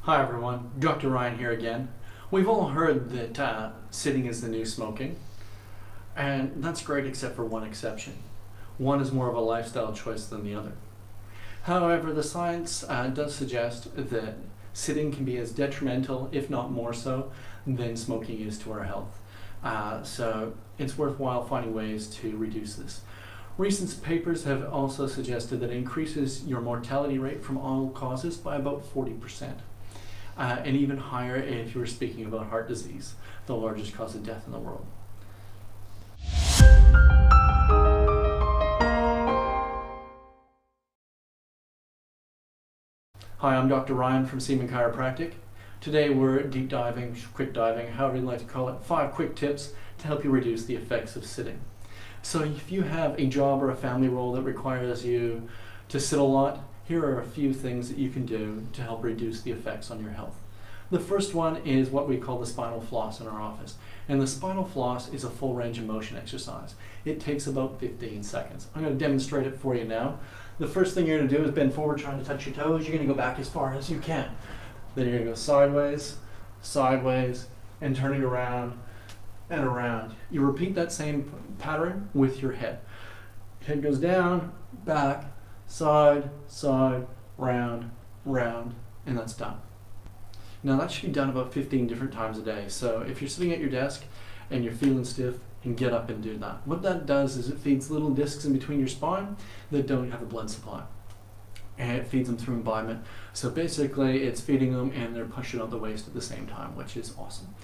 Hi everyone, Dr. Ryan here again. We've all heard that sitting is the new smoking, and that's great except for one exception. One is more of a lifestyle choice than the other. However, the science does suggest that sitting can be as detrimental, if not more so, than smoking is to our health. So it's worthwhile finding ways to reduce this. Recent papers have also suggested that it increases your mortality rate from all causes by about 40%. And even higher if you were speaking about heart disease, the largest cause of death in the world. Hi, I'm Dr. Ryan from Seaman Chiropractic. Today we're deep diving, quick diving, however you'd like to call it, 5 quick tips to help you reduce the effects of sitting. So if you have a job or a family role that requires you to sit a lot, here are a few things that you can do to help reduce the effects on your health. The first one is what we call the spinal floss in our office. And the spinal floss is a full range of motion exercise. It takes about 15 seconds. I'm going to demonstrate it for you now. The first thing you're going to do is bend forward trying to touch your toes. You're going to go back as far as you can. Then you're going to go sideways, sideways, and turn it around and around. You repeat that same pattern with your head. Head goes down, back, side, side, round, round, and that's done. Now that should be done about 15 different times a day. So if you're sitting at your desk and you're feeling stiff, and get up and do that. What that does is it feeds little discs in between your spine that don't have a blood supply. And it feeds them through imbibement. So basically it's feeding them and they're pushing out the waste at the same time, which is awesome.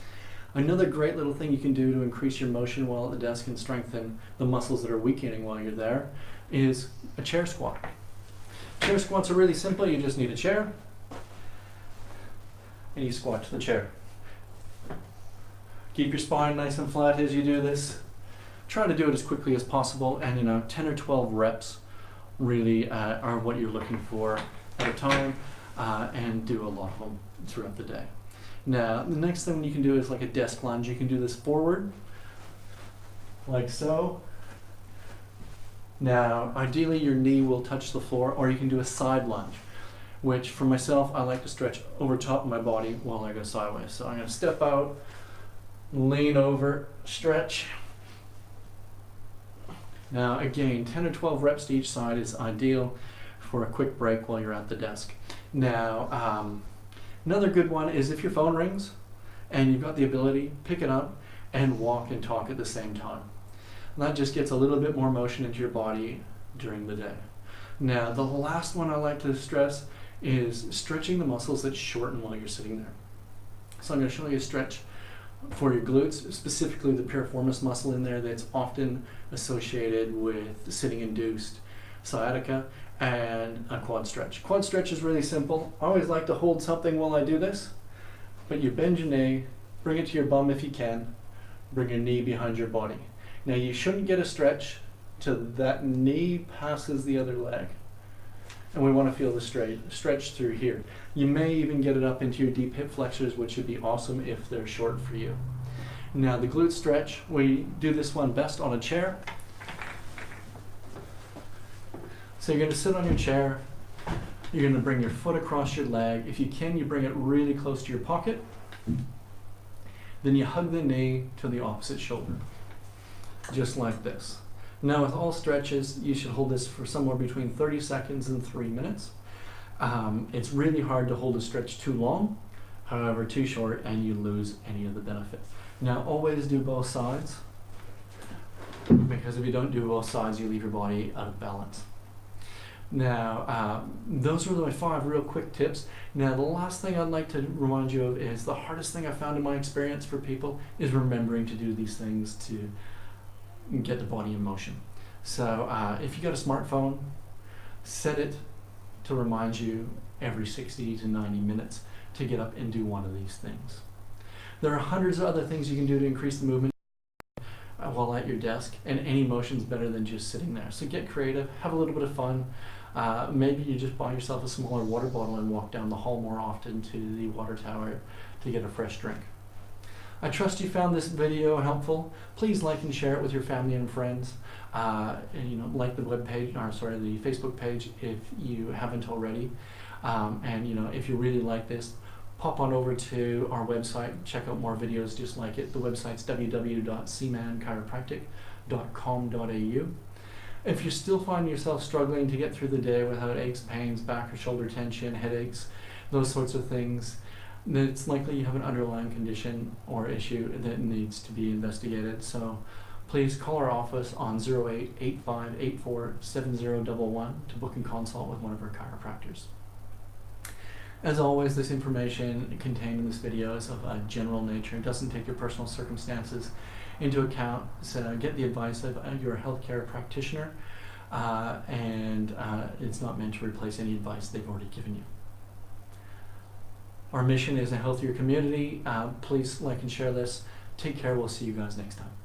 Another great little thing you can do to increase your motion while at the desk and strengthen the muscles that are weakening while you're there is a chair squat. Chair squats are really simple. You just need a chair and you squat to the chair. Keep your spine nice and flat as you do this. Try to do it as quickly as possible, and 10 or 12 reps really are what you're looking for at a time, and do a lot of them throughout the day. Now, the next thing you can do is like a desk lunge. You can do this forward, like so. Now, ideally your knee will touch the floor, or you can do a side lunge, which for myself, I like to stretch over top of my body while I go sideways. So I'm going to step out, lean over, stretch. Now again, 10 or 12 reps to each side is ideal for a quick break while you're at the desk. Now, another good one is if your phone rings and you've got the ability, pick it up and walk and talk at the same time. And that just gets a little bit more motion into your body during the day. Now, the last one I like to stress is stretching the muscles that shorten while you're sitting there. So I'm going to show you a stretch for your glutes, specifically the piriformis muscle in there that's often associated with sitting-induced sciatica, and a quad stretch. Quad stretch is really simple. I always like to hold something while I do this, but you bend your knee, bring it to your bum if you can, bring your knee behind your body. Now you shouldn't get a stretch till that knee passes the other leg. And we want to feel the stretch through here. You may even get it up into your deep hip flexors, which would be awesome if they're short for you. Now the glute stretch, we do this one best on a chair. So you're going to sit on your chair. You're going to bring your foot across your leg. If you can, you bring it really close to your pocket. Then you hug the knee to the opposite shoulder, just like this. Now with all stretches, you should hold this for somewhere between 30 seconds and 3 minutes. It's really hard to hold a stretch too long, however too short, and you lose any of the benefit. Now always do both sides, because if you don't do both sides, you leave your body out of balance. Now, those were my 5 real quick tips. Now the last thing I'd like to remind you of is the hardest thing I found in my experience for people is remembering to do these things to get the body in motion. So if you got a smartphone, set it to remind you every 60 to 90 minutes to get up and do one of these things. There are hundreds of other things you can do to increase the movement while at your desk, and any motion's better than just sitting there. So get creative, have a little bit of fun. Maybe you just buy yourself a smaller water bottle and walk down the hall more often to the water tower to get a fresh drink. I trust you found this video helpful. Please like and share it with your family and friends. And, like the the Facebook page if you haven't already. And if you really like this, pop on over to our website, check out more videos just like it. The website's www.cmanchiropractic.com.au. If you still find yourself struggling to get through the day without aches, pains, back or shoulder tension, headaches, those sorts of things, then it's likely you have an underlying condition or issue that needs to be investigated. So please call our office on 0885847011 to book and consult with one of our chiropractors. As always, this information contained in this video is of a general nature. It doesn't take your personal circumstances into account. So get the advice of your healthcare practitioner, and it's not meant to replace any advice they've already given you. Our mission is a healthier community. Please like and share this. Take care. We'll see you guys next time.